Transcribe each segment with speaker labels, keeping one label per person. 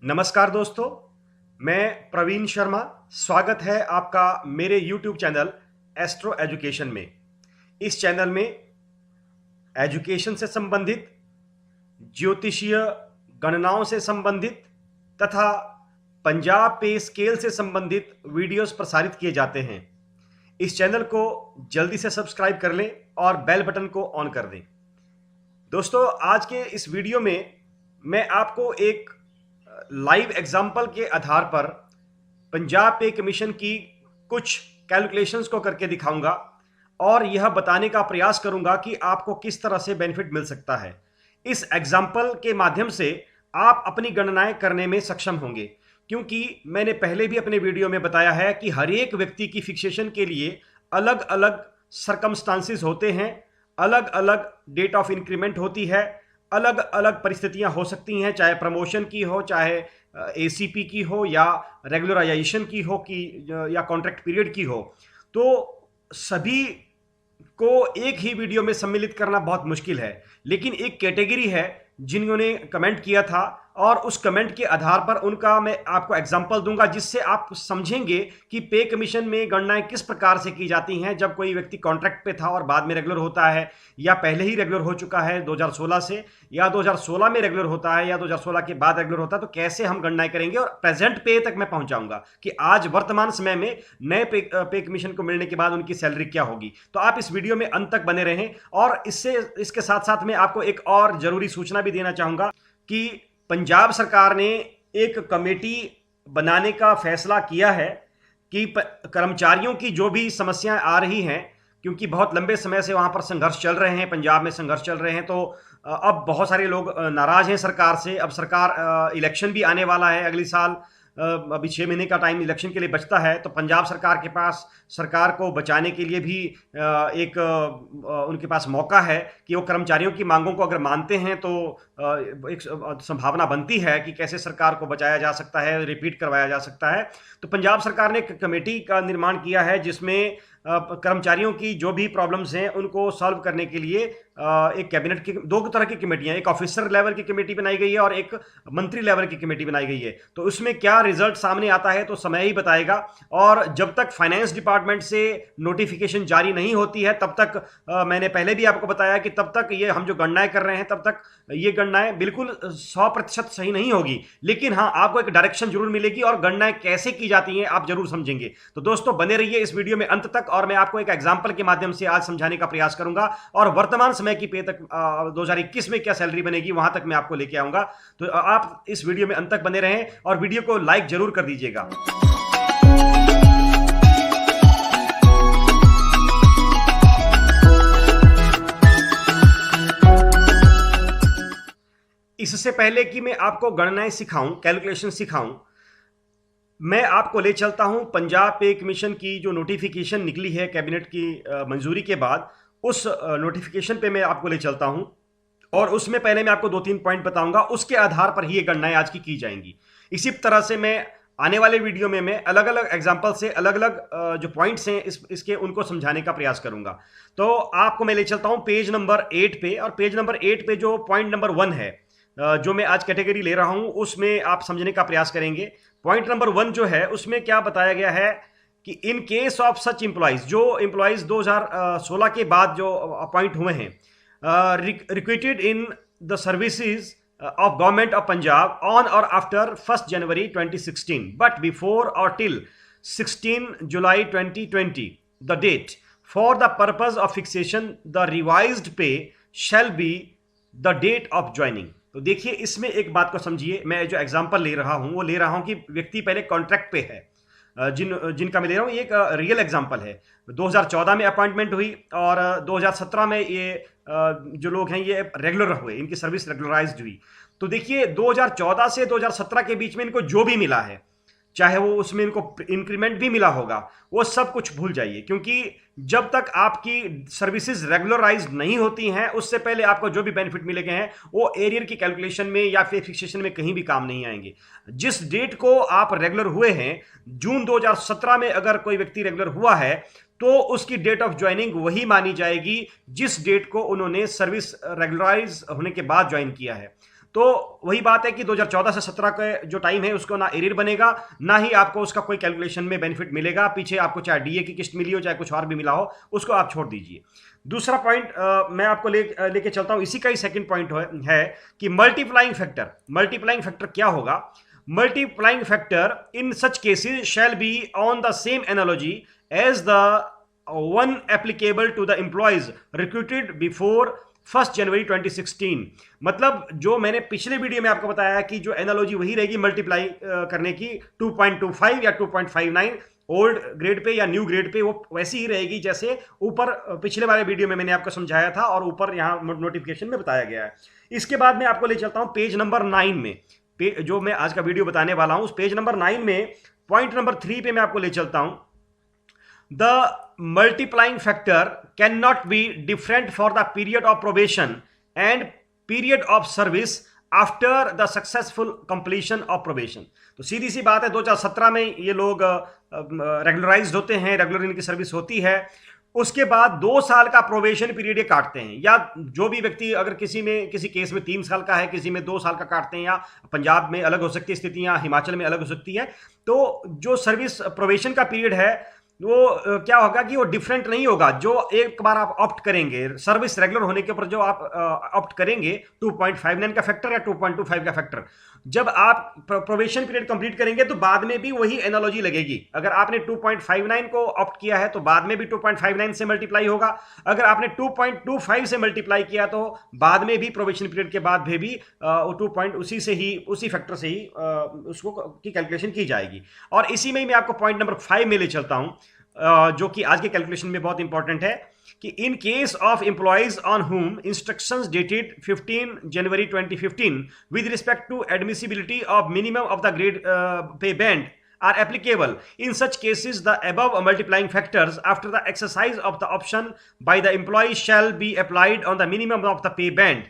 Speaker 1: नमस्कार दोस्तों, मैं प्रवीण शर्मा। स्वागत है आपका मेरे YouTube चैनल एस्ट्रो एजुकेशन में। इस चैनल में एजुकेशन से संबंधित, ज्योतिषीय गणनाओं से संबंधित तथा पंजाब पे स्केल से संबंधित वीडियोस प्रसारित किए जाते हैं। इस चैनल को जल्दी से सब्सक्राइब कर लें और बेल बटन को ऑन कर दें। दोस्तों, आज के इस वीडियो में मैं आपको एक लाइव एग्जाम्पल के आधार पर पंजाब पे कमीशन की कुछ कैलकुलेशंस को करके दिखाऊंगा और यह बताने का प्रयास करूंगा कि आपको किस तरह से बेनिफिट मिल सकता है। इस एग्जाम्पल के माध्यम से आप अपनी गणनाएं करने में सक्षम होंगे, क्योंकि मैंने पहले भी अपने वीडियो में बताया है कि हर एक व्यक्ति की फिक्सेशन के लिए अलग अलग सरकमस्टांसिस होते हैं, अलग अलग डेट ऑफ इंक्रीमेंट होती है, अलग अलग परिस्थितियां हो सकती हैं, चाहे प्रमोशन की हो, चाहे एसीपी की हो, या रेगुलराइजेशन की हो, कि या कॉन्ट्रैक्ट पीरियड की हो। तो सभी को एक ही वीडियो में सम्मिलित करना बहुत मुश्किल है, लेकिन एक कैटेगरी है जिन्होंने कमेंट किया था और उस कमेंट के आधार पर उनका मैं आपको एग्जांपल दूंगा, जिससे आप समझेंगे कि पे कमीशन में गणनाएं किस प्रकार से की जाती हैं। जब कोई व्यक्ति कॉन्ट्रैक्ट पे था और बाद में रेगुलर होता है, या पहले ही रेगुलर हो चुका है 2016 से, या 2016 में रेगुलर होता है, या 2016 के बाद रेगुलर होता है, तो कैसे हम गणनाएं करेंगे। और प्रेजेंट पे तक मैं पहुंचाऊंगा कि आज वर्तमान समय में नए पे कमीशन को मिलने के बाद उनकी सैलरी क्या होगी। तो आप इस वीडियो में अंत तक बने रहें। और इसके साथ साथ मैं आपको एक और जरूरी सूचना भी देना चाहूंगा कि पंजाब सरकार ने एक कमेटी बनाने का फैसला किया है कि कर्मचारियों की जो भी समस्याएं आ रही हैं, क्योंकि बहुत लंबे समय से वहां पर संघर्ष चल रहे हैं, पंजाब में संघर्ष चल रहे हैं, तो अब बहुत सारे लोग नाराज हैं सरकार से। अब सरकार, इलेक्शन भी आने वाला है अगली साल, अभी 6 महीने का टाइम इलेक्शन के लिए बचता है, तो पंजाब सरकार के पास सरकार को बचाने के लिए भी एक उनके पास मौका है कि वो कर्मचारियों की मांगों को अगर मानते हैं तो एक संभावना बनती है कि कैसे सरकार को बचाया जा सकता है, रिपीट करवाया जा सकता है। तो पंजाब सरकार ने एक कमेटी का निर्माण किया है जिसमें कर्मचारियों की जो भी प्रॉब्लम्स हैं उनको सॉल्व करने के लिए एक कैबिनेट की दो तरह की कमेटियां, एक ऑफिसर लेवल की कमेटी बनाई गई है और एक मंत्री लेवल की कमेटी बनाई गई है। तो उसमें क्या रिजल्ट सामने आता है तो समय ही बताएगा। और जब तक फाइनेंस डिपार्टमेंट से नोटिफिकेशन जारी नहीं होती है तब तक मैंने पहले भी आपको बताया कि तब तक ये हम जो गणनाएं कर रहे हैं तब तक ये गणनाएं बिल्कुल 100% सही नहीं होगी, लेकिन हाँ, आपको एक डायरेक्शन जरूर मिलेगी और गणनाएं कैसे की जाती हैं आप जरूर समझेंगे। तो दोस्तों, बने रहिए इस वीडियो में अंत तक और मैं आपको एक एग्जाम्पल के माध्यम से आज समझाने का प्रयास करूंगा और वर्तमान समय की पे तक 2021 में क्या सैलरी बनेगी वहां तक मैं आपको लेके आऊंगा। तो आप इस वीडियो में अंत तक बने रहें और वीडियो को लाइक जरूर कर दीजिएगा। इससे पहले कि मैं आपको गणनाएं सिखाऊं, कैलकुलेशन सिखाऊं, मैं आपको ले चलता हूं पंजाब पे कमीशन की जो नोटिफिकेशन निकली है कैबिनेट की मंजूरी के बाद, उस नोटिफिकेशन पे मैं आपको ले चलता हूं और उसमें पहले मैं आपको 2-3 पॉइंट बताऊंगा, उसके आधार पर ही ये गणनाएं आज की जाएंगी। इसी तरह से मैं आने वाले वीडियो में मैं अलग अलग एग्जाम्पल से अलग अलग जो पॉइंट्स हैं इसके उनको समझाने का प्रयास करूंगा। तो आपको मैं ले चलता हूं पेज नंबर 8 पे, और पेज नंबर 8 पे जो पॉइंट नंबर 1 है जो मैं आज कैटेगरी ले रहा हूं उसमें आप समझने का प्रयास करेंगे। पॉइंट नंबर 1 जो है उसमें क्या बताया गया है कि in case of such employees, जो एम्प्लॉइज 2016 के बाद जो अपॉइंट हुए हैं, recruited in the services of government of Punjab on or after 1st January 2016 but before or till 16 July 2020 the date for the purpose of fixation the revised pay shall be the date of joining। तो देखिए, इसमें एक बात को समझिए। मैं जो example ले रहा हूं वो ले रहा हूं कि व्यक्ति पहले कॉन्ट्रैक्ट पे है, जिनका मैं ले रहा हूं, ये एक रियल एग्जांपल है। 2014 में अपॉइंटमेंट हुई और 2017 में ये जो लोग हैं ये रेगुलर हुए, इनकी सर्विस रेगुलराइज्ड हुई। तो देखिए, 2014 से 2017 के बीच में इनको जो भी मिला है, चाहे वो उसमें इनको इंक्रीमेंट भी मिला होगा, वो सब कुछ भूल जाइए, क्योंकि जब तक आपकी सर्विसेज रेगुलराइज्ड नहीं होती हैं उससे पहले आपको जो भी बेनिफिट मिले गए हैं वो एरियर की कैलकुलेशन में या फिर फिक्सेशन में कहीं भी काम नहीं आएंगे। जिस डेट को आप रेगुलर हुए हैं, जून 2017 में अगर कोई व्यक्ति रेगुलर हुआ है तो उसकी डेट ऑफ ज्वाइनिंग वही मानी जाएगी जिस डेट को उन्होंने सर्विस रेगुलराइज होने के बाद ज्वाइन किया है। तो वही बात है कि 2014 से 17 का जो टाइम है उसको ना एरियर बनेगा, ना ही आपको उसका कोई कैलकुलेशन में बेनिफिट मिलेगा। पीछे आपको चाहे डीए की किस्त मिली हो, चाहे कुछ और भी मिला हो, उसको आप छोड़ दीजिए। दूसरा पॉइंट मैं आपको लेके चलता हूं, इसी का ही सेकंड पॉइंट है कि मल्टीप्लाइंग फैक्टर। मल्टीप्लाइंग फैक्टर क्या होगा? Multiplying factor in such cases shall be on the same analogy as the one applicable to the employees recruited before 1 January 2016। मतलब जो मैंने पिछले वीडियो में आपको बताया कि जो एनालॉजी वही रहेगी मल्टीप्लाई करने की, 2.25 या 2.59 ओल्ड ग्रेड पे या न्यू ग्रेड पे, वो वैसी ही रहेगी जैसे ऊपर पिछले वाले वीडियो में मैंने आपको समझाया था और ऊपर यहां नोटिफिकेशन में बताया गया है। इसके बाद मैं आपको ले चलता हूं पेज नंबर 9 में, जो मैं आज का वीडियो बताने वाला हूं उस पेज नंबर 9 में पॉइंट नंबर 3 पे मैं आपको ले चलता हूं। The multiplying factor cannot be different for the period of probation and period of service after the successful completion of probation। तो सीधी सी बात है, 2017 में ये लोग रेगुलराइज्ड होते हैं, रेगुलर इनकी सर्विस होती है। उसके बाद 2 साल का प्रोबेशन पीरियड ये काटते हैं, या जो भी व्यक्ति अगर किसी केस में 3 साल का है, किसी में 2 साल का काटते हैं, या पंजाब में अलग हो सकती है स्थितियां, हिमाचल में अलग हो सकती है। तो जो सर्विस प्रोबेशन का पीरियड है वो क्या होगा कि वो डिफरेंट नहीं होगा। जो एक बार आप ऑप्ट करेंगे सर्विस रेगुलर होने के ऊपर, जो आप ऑप्ट करेंगे 2.59 का फैक्टर या 2.25 का फैक्टर, जब आप प्रोबेशन पीरियड कंप्लीट करेंगे तो बाद में भी वही एनालॉजी लगेगी। अगर आपने 2.59 को ऑप्ट किया है तो बाद में भी 2.59 से मल्टीप्लाई होगा। अगर आपने 2.25 से मल्टीप्लाई किया तो बाद में भी प्रोबेशन पीरियड के बाद भी 2 उसी फैक्टर से ही उसको की कैलकुलेशन की जाएगी। और इसी में ही मैं आपको पॉइंट नंबर 5 में ले चलता हूं, जो कि आज के कैलकुलेशन में बहुत इंपॉर्टेंट है कि in case of employees on whom instructions dated 15 January 2015 with respect to admissibility of minimum of the grade pay band are applicable. In such cases, the above multiplying factors after the exercise of the option by the employee shall be applied on the minimum of the pay band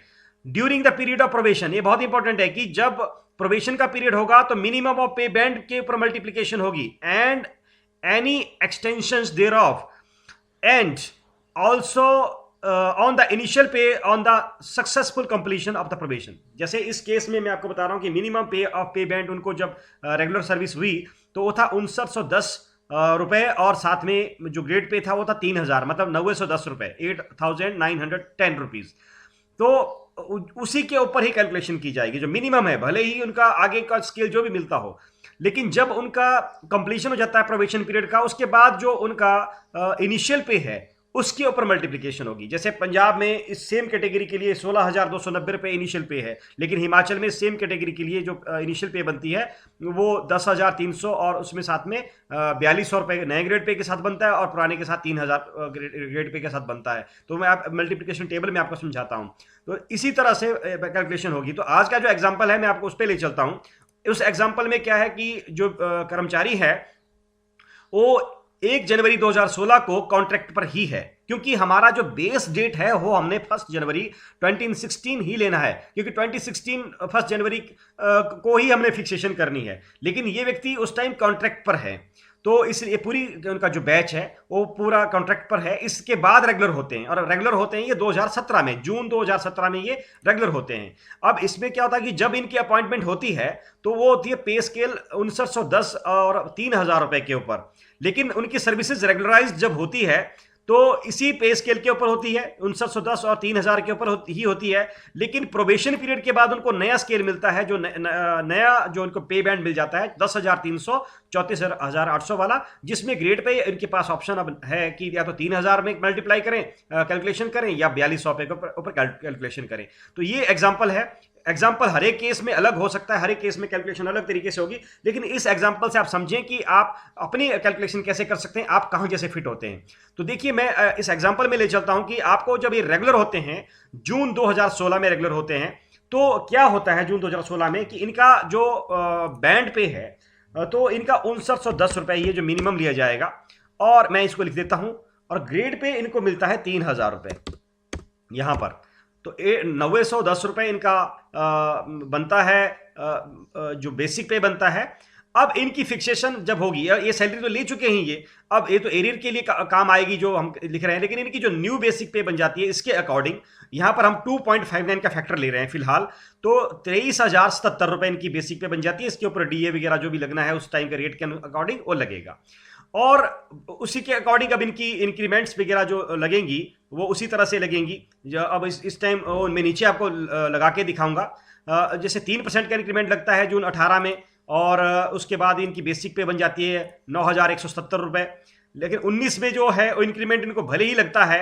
Speaker 1: during the period of probation। ये बहुत important है कि जब probation का period होगा तो minimum of पे band के ऊपर मल्टीप्लीकेशन होगी, and any extensions thereof, and also on the initial pay on the successful completion of the probation। जैसे इस केस में मैं आपको बता रहा हूं कि मिनिमम पे ऑफ पे बैंड उनको जब रेगुलर सर्विस हुई तो वो था 5910 रुपए, और साथ में जो ग्रेड पे था वो था 3000, मतलब 910 रुपए, 8910 रुपीज। तो उसी के ऊपर ही कैलकुलेशन की जाएगी जो मिनिमम है, भले ही उनका आगे का स्केल जो भी मिलता हो। लेकिन जब उनका कंप्लीशन हो जाता है प्रोबेशन पीरियड का, उसके बाद जो उनका इनिशियल पे है उसके ऊपर मल्टीप्लिकेशन होगी। जैसे पंजाब में इस सेम कैटेगरी के लिए 16,290 रुपए इनिशियल पे है, लेकिन हिमाचल में सेम कैटेगरी के लिए जो इनिशियल पे बनती है वो 10,300, और उसमें साथ में 4200 रुपए नए ग्रेड पे के साथ बनता है और पुराने के साथ 3000 ग्रेड पे के साथ बनता है। तो मैं आप मल्टीप्लिकेशन टेबल में आपको समझाता हूँ। तो इसी तरह से कैलकुलेशन होगी। तो आज का जो एग्जाम्पल है मैं आपको उस पर ले चलता हूँ। उस एग्जाम्पल में क्या है कि जो कर्मचारी है वो 1 जनवरी 2016 को कॉन्ट्रैक्ट पर ही है, क्योंकि हमारा जो बेस डेट है वो हमने 1 जनवरी 2016 ही लेना है, क्योंकि 2016 1 जनवरी को ही हमने फिक्सेशन करनी है। लेकिन ये व्यक्ति उस टाइम कॉन्ट्रैक्ट पर है, तो इसलिए पूरी उनका जो बैच है वो पूरा कॉन्ट्रैक्ट पर है। इसके बाद रेगुलर होते हैं, और रेगुलर होते हैं ये 2017 में, जून 2017 में ये रेगुलर होते हैं। अब इसमें क्या होता है कि जब इनकी अपॉइंटमेंट होती है तो वो होती है पे स्केल 5910 और 3000 रुपए के ऊपर, लेकिन उनकी सर्विसेज रेगुलराइज जब होती है तो इसी पे स्केल के ऊपर होती है, 5910 और 3000 के ऊपर ही होती है। लेकिन प्रोबेशन पीरियड के बाद उनको नया स्केल मिलता है, जो नया जो उनको पे बैंड मिल जाता है 10,300 34,800 वाला, जिसमें ग्रेड पे इनके पास ऑप्शन अब है कि या तो 3000 में मल्टीप्लाई करें कैलकुलेशन करें, या 4200 पे ऊपर कैलकुलेशन करें। तो ये एग्जाम्पल है। एग्जाम्पल हर एक केस में अलग हो सकता है, हर एक केस में कैलकुलेशन अलग तरीके से होगी, लेकिन इस एग्जाम्पल से आप समझें कि आप अपनी कैलकुलेशन कैसे कर सकते हैं, आप कहां जैसे फिट होते हैं। तो देखिए मैं इस एग्जाम्पल में ले चलता हूं कि आपको जब ये रेगुलर होते हैं, जून 2016 में रेगुलर होते हैं, तो क्या होता है जून 2016 में कि इनका जो बैंड पे है तो इनका 5910 रुपए ये जो मिनिमम लिया जाएगा, और मैं इसको लिख देता हूं, और ग्रेड पे इनको मिलता है 3000 रुपए यहां पर। तो 910 रुपए इनका बनता है, जो बेसिक पे बनता है। अब इनकी फिक्सेशन जब होगी, ये सैलरी तो ले चुके हैं ये, अब ये तो एरियर के लिए काम आएगी जो हम लिख रहे हैं, लेकिन इनकी जो न्यू बेसिक पे बन जाती है इसके अकॉर्डिंग यहां पर हम 2.59 का फैक्टर ले रहे हैं फिलहाल, तो 23,077 रुपए इनकी बेसिक पे बन जाती है। इसके ऊपर डीए वगैरह जो भी लगना है उस टाइम के रेट के अकॉर्डिंग वो लगेगा, और उसी के अकॉर्डिंग अब इनकी इंक्रीमेंट्स वगैरह जो लगेंगी वो उसी तरह से लगेंगी। अब इस टाइम मैं नीचे आपको लगा के दिखाऊंगा। जैसे 3% का इंक्रीमेंट लगता है जून 18 में, और उसके बाद इनकी बेसिक पे बन जाती है 9,170 रुपए। लेकिन 19 में जो है वो इंक्रीमेंट इनको भले ही लगता है,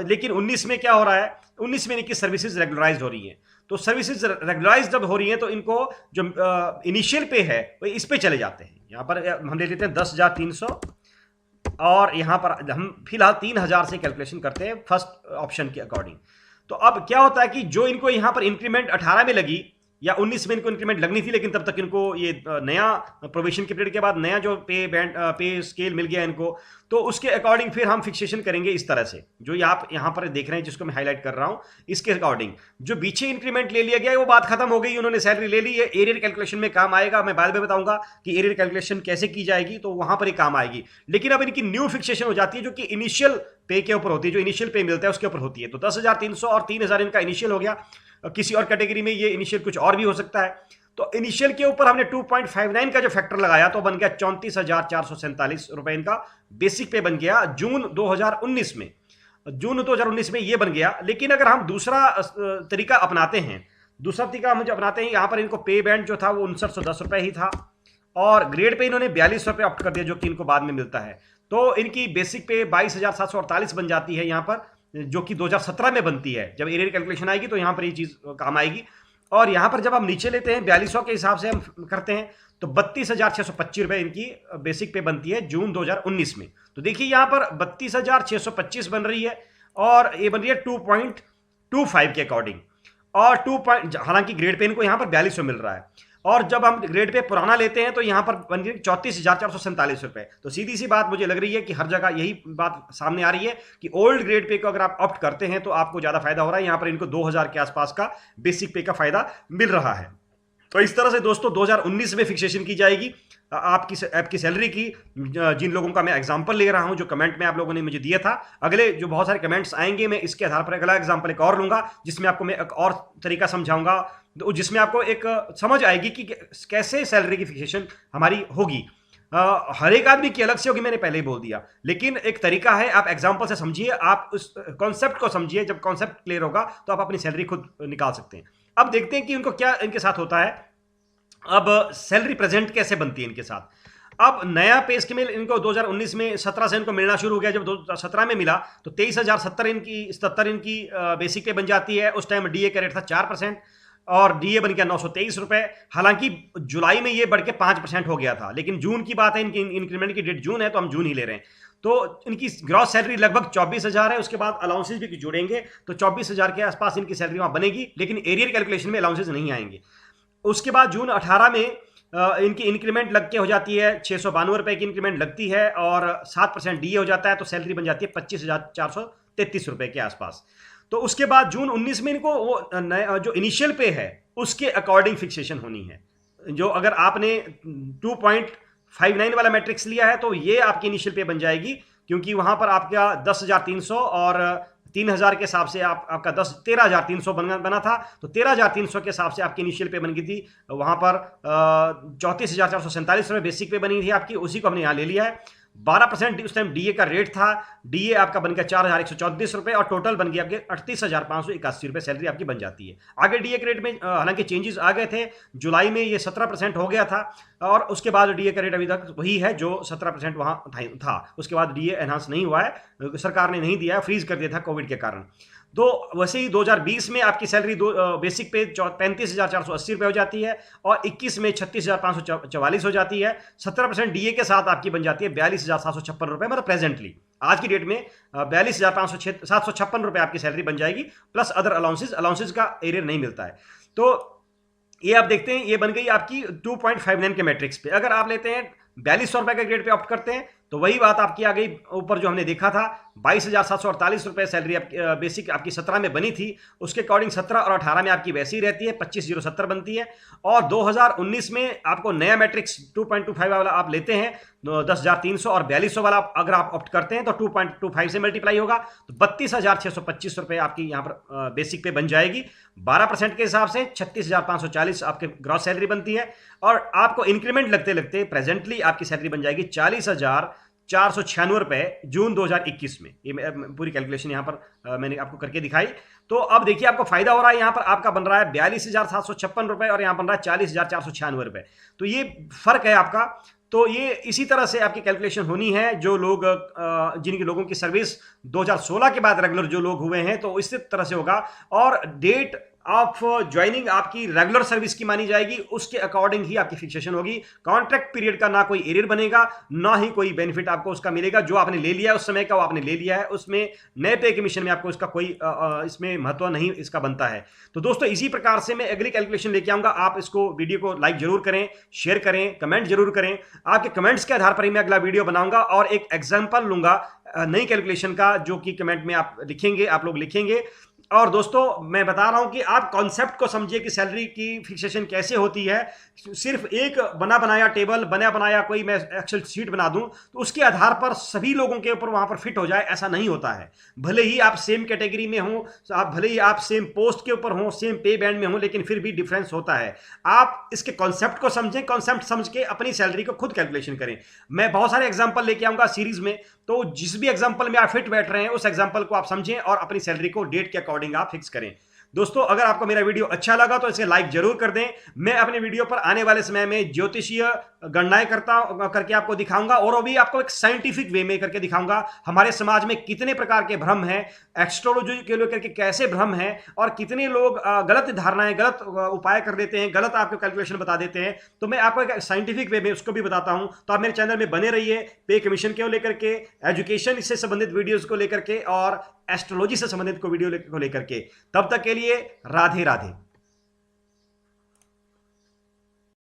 Speaker 1: लेकिन 19 में क्या हो रहा है, 19 में इनकी सर्विसेज रेगुलराइज हो रही हैं। तो सर्विसेज रेगुलराइज जब हो रही हैं तो इनको जो इनिशियल पे है वो इस पे चले जाते हैं। यहाँ पर हम ले लेते हैं 10,300, और यहाँ पर हम फिलहाल 3,000 से कैलकुलेशन करते हैं फर्स्ट ऑप्शन के अकॉर्डिंग। तो अब क्या होता है कि जो इनको यहाँ पर इंक्रीमेंट 18 में लगी या 19 में इनको इंक्रीमेंट लगनी थी, लेकिन तब तक इनको ये नया प्रोविजन के पीरियड के बाद नया जो पे स्केल मिल गया इनको, तो उसके अकॉर्डिंग फिर हम फिक्सेशन करेंगे इस तरह से, जो आप यहाँ पर देख रहे हैं जिसको मैं हाईलाइट कर रहा हूँ, इसके अकॉर्डिंग जो पीछे इंक्रीमेंट ले लिया गया है वो बात खत्म हो गई, उन्होंने सैलरी ले ली है। एरियर कैलकुलेशन में काम आएगा, मैं बाद में बताऊंगा कि एरियर कैलकुलेशन कैसे की जाएगी, तो वहां पर ही काम आएगी। लेकिन अब इनकी न्यू फिक्सेशन हो जाती है जो कि इनिशियल पे के ऊपर होती है, जो इनिशियल पे मिलता है उसके ऊपर होती है। तो 10,300 और 3,000 इनका इनिशियल हो गया। किसी और कैटेगरी में ये इनिशियल कुछ और भी हो सकता है। तो इनिशियल के ऊपर हमने 2.59 का जो फैक्टर लगाया तो बन गया 34,447 रुपए इनका बेसिक पे बन गया जून 2019 में। जून 2019 में ये बन गया। लेकिन अगर हम दूसरा तरीका अपनाते हैं, हम जो अपनाते हैं, यहां पर इनको पे बैंड जो था वो 5910 रुपए ही था, और ग्रेड पे इन्होंने 42 रुपए ऑप्ट कर दिया जो कि इनको बाद में मिलता है। तो इनकी बेसिक पे 22,748 बन जाती है यहां पर, जो कि 2017 में बनती है। जब एरियर कैलकुलेशन आएगी तो यहां पर ये चीज काम आएगी। और यहां पर जब हम नीचे लेते हैं 4200 के हिसाब से हम करते हैं तो 32,625 रुपए इनकी बेसिक पे बनती है जून 2019 में। तो देखिए यहां पर 32,625 बन रही है, और ये बन रही है 2.25 के अकॉर्डिंग, और हालांकि ग्रेड पे इनको यहां पर 4200 मिल रहा है, और जब हम ग्रेड पे पुराना लेते हैं तो यहां पर बन रही है 34,447 रुपए। तो सीधी सी बात मुझे लग रही है कि हर जगह यही बात सामने आ रही है कि ओल्ड ग्रेड पे को अगर आप ऑप्ट करते हैं तो आपको ज्यादा फायदा हो रहा है। यहां पर इनको 2,000 के आसपास का बेसिक पे का फायदा मिल रहा है। तो इस तरह से दोस्तों 2019 में फिक्सेशन की जाएगी आपकी सैलरी की। जिन लोगों का मैं एग्जांपल ले रहा हूं, जो कमेंट में आप लोगों ने मुझे दिया था, अगले जो बहुत सारे कमेंट्स आएंगे मैं इसके आधार पर अगला एग्जांपल एक और लूंगा, जिसमें आपको मैं एक और तरीका समझाऊंगा, जिसमें आपको एक समझ आएगी कि कैसे सैलरी की फिक्सेशन हमारी होगी। हर एक आदमी की अलग से होगी, मैंने पहले ही बोल दिया, लेकिन एक तरीका है, आप एग्जांपल से समझिए, आप उस कॉन्सेप्ट को समझिए। जब कॉन्सेप्ट क्लियर होगा तो आप अपनी सैलरी खुद निकाल सकते हैं। अब देखते हैं कि उनको क्या इनके साथ होता है। अब सैलरी प्रेजेंट कैसे बनती है इनके साथ। अब नया पे स्केल इनको 2019 में 17 से इनको मिलना शुरू हो गया। जब 2017 में मिला तो 23,077 इनकी बेसिक पे बन जाती है। उस टाइम डीए का रेट था 4%, और डीए बन गया 923 रुपए। हालांकि जुलाई में ये बढ़ के 5% हो गया था, लेकिन जून की बात है, इनकी इंक्रीमेंट की डेट जून है तो हम जून ही ले रहे हैं। तो इनकी ग्रॉस सैलरी लगभग 24,000 है। उसके बाद अलाउंसेस भी जोड़ेंगे तो 24,000 के आसपास इनकी सैलरी वहां बनेगी, लेकिन एरियर कैलकुलेशन में अलाउंसेस नहीं आएंगे। उसके बाद जून 18 में इनकी इंक्रीमेंट लग के हो जाती है 692 रुपए की इंक्रीमेंट लगती है, और 7% डीए हो जाता है, तो सैलरी बन जाती है 25,433 रुपए के आसपास। तो उसके बाद जून 19 में इनको वो जो इनिशियल पे है उसके अकॉर्डिंग फिक्सेशन होनी है। जो अगर आपने 2.59 वाला मैट्रिक्स लिया है तो ये आपकी इनिशियल पे बन जाएगी, क्योंकि वहां पर आपका 10,300 और 3,000 के हिसाब से आपका 13,300 बना था। तो 13,300 के हिसाब से आपकी इनिशियल पे बन गई थी, वहां पर 34,447 रुपए बेसिक पे बनी थी आपकी, उसी को हमने यहां ले लिया है। 12% उस टाइम डीए का रेट था। डीए आपका बन गया 4,134 रुपए, और टोटल बन गया आपके 38,581 रुपए सैलरी आपकी बन जाती है। आगे डीए के रेट में हालांकि चेंजेस आ गए थे, जुलाई में ये 17% हो गया था, और उसके बाद डीए का रेट अभी तक वही है जो 17% वहां था। उसके बाद डीए एनहांस नहीं हुआ है, सरकार ने नहीं दिया है, फ्रीज कर दिया था कोविड के कारण। तो वैसे ही 2020 में आपकी सैलरी बेसिक पे 35,480 रुपए हो जाती है, और 21 में 36,544 हो जाती है। 17% डीए के साथ आपकी बन जाती है 42,756 रुपए, मतलब प्रेजेंटली आज की डेट में 42,756 रुपए आपकी सैलरी बन जाएगी, प्लस अदर अलाउंसेस का एरियर नहीं मिलता है। तो ये आप देखते हैं, ये बन गई आपकी 2.59 के मैट्रिक्स पे। अगर आप लेते हैं 4200 रुपए के ग्रेड पे ऑप्ट करते हैं तो वही बात आपकी आ गई ऊपर जो हमने देखा था 22,748 रुपए सैलरी बेसिक आपकी 17 में बनी थी, उसके अकॉर्डिंग 17 और 18 में आपकी वैसी रहती है, 25,070 बनती है। और 2019 में आपको नया मैट्रिक्स 2.25 वाला आप लेते हैं 10,300 और 4,200 वाला अगर आप ऑप्ट करते हैं तो 2.25 से मल्टीप्लाई होगा, तो 32,625 रुपए आपकी यहां पर बेसिक पे बन जाएगी। 12% के हिसाब से 36,540 आपके ग्रॉस सैलरी बनती है, और आपको इंक्रीमेंट लगते लगते प्रेजेंटली आपकी सैलरी बन जाएगी 40,496 रुपए जून 2021 में। ये पूरी कैलकुलेशन यहां पर मैंने आपको करके दिखाई। तो अब देखिए आपको फायदा हो रहा है, यहां पर आपका बन रहा है 42,756 रुपए और यहां बन रहा है 40,496 रुपए। तो ये फर्क है आपका। तो ये इसी तरह से आपकी कैलकुलेशन होनी है। जो लोग जिनके लोगों की सर्विस 2016 के बाद रेगुलर जो लोग हुए हैं, तो इसी तरह से होगा। और डेट ऑफ ज्वाइनिंग आपकी रेगुलर सर्विस की मानी जाएगी, उसके अकॉर्डिंग ही आपकी फिक्सेशन होगी। कॉन्ट्रैक्ट पीरियड का ना कोई एरियर बनेगा, ना ही कोई बेनिफिट आपको उसका मिलेगा। जो आपने ले लिया है उस समय का वो आपने ले लिया है, उसमें नए पे कमीशन में आपको इसका कोई इसमें महत्व नहीं इसका बनता है। तो दोस्तों इसी प्रकार से मैं अगली कैलकुलेशन लेके आऊंगा। आप इसको वीडियो को लाइक जरूर करें, शेयर करें, कमेंट जरूर करें। आपके कमेंट्स के आधार पर ही मैं अगला वीडियो बनाऊंगा और एक एग्जाम्पल लूंगा नई कैलकुलेशन का, जो कि कमेंट में आप लिखेंगे, आप लोग लिखेंगे। और दोस्तों मैं बता रहा हूं कि आप कॉन्सेप्ट को समझिए कि सैलरी की फिक्सेशन कैसे होती है। सिर्फ एक बना बनाया टेबल, बना बनाया कोई मैं एक्सेल शीट बना दूं तो उसके आधार पर सभी लोगों के ऊपर वहां पर फिट हो जाए, ऐसा नहीं होता है। भले ही आप सेम कैटेगरी में हो, आप भले ही आप सेम पोस्ट के ऊपर हो, सेम पे बैंड में हो, लेकिन फिर भी डिफरेंस होता है। आप इसके कॉन्सेप्ट को समझें, कॉन्सेप्ट समझ के अपनी सैलरी को खुद कैलकुलेशन करें। मैं बहुत सारे एग्जाम्पल लेके आऊंगा सीरीज में, तो जिस भी एग्जाम्पल में आप फिट बैठ रहे हैं उस एग्जाम्पल को आप समझें और अपनी सैलरी को डेट के अकॉर्डिंग आप फिक्स करें। दोस्तों अगर आपको मेरा वीडियो अच्छा लगा तो इसे लाइक जरूर कर दें। मैं अपने वीडियो पर आने वाले समय में ज्योतिषीय गणनाएं करके आपको दिखाऊंगा, और वो भी आपको एक साइंटिफिक वे में करके दिखाऊंगा। हमारे समाज में कितने प्रकार के भ्रम हैं, एस्ट्रोलॉजी के लेकर के कैसे भ्रम हैं, और कितने लोग गलत धारणाएं, गलत उपाय कर देते हैं, गलत आपको कैलकुलेशन बता देते हैं। तो मैं आपको एक साइंटिफिक वे में उसको भी बताता हूं। तो आप मेरे चैनल में बने रहिए, पे कमीशन को लेकर के, एजुकेशन से संबंधित वीडियोज को लेकर के, और एस्ट्रोलॉजी से संबंधित वीडियो को लेकर के। तब तक के लिए राधे राधे।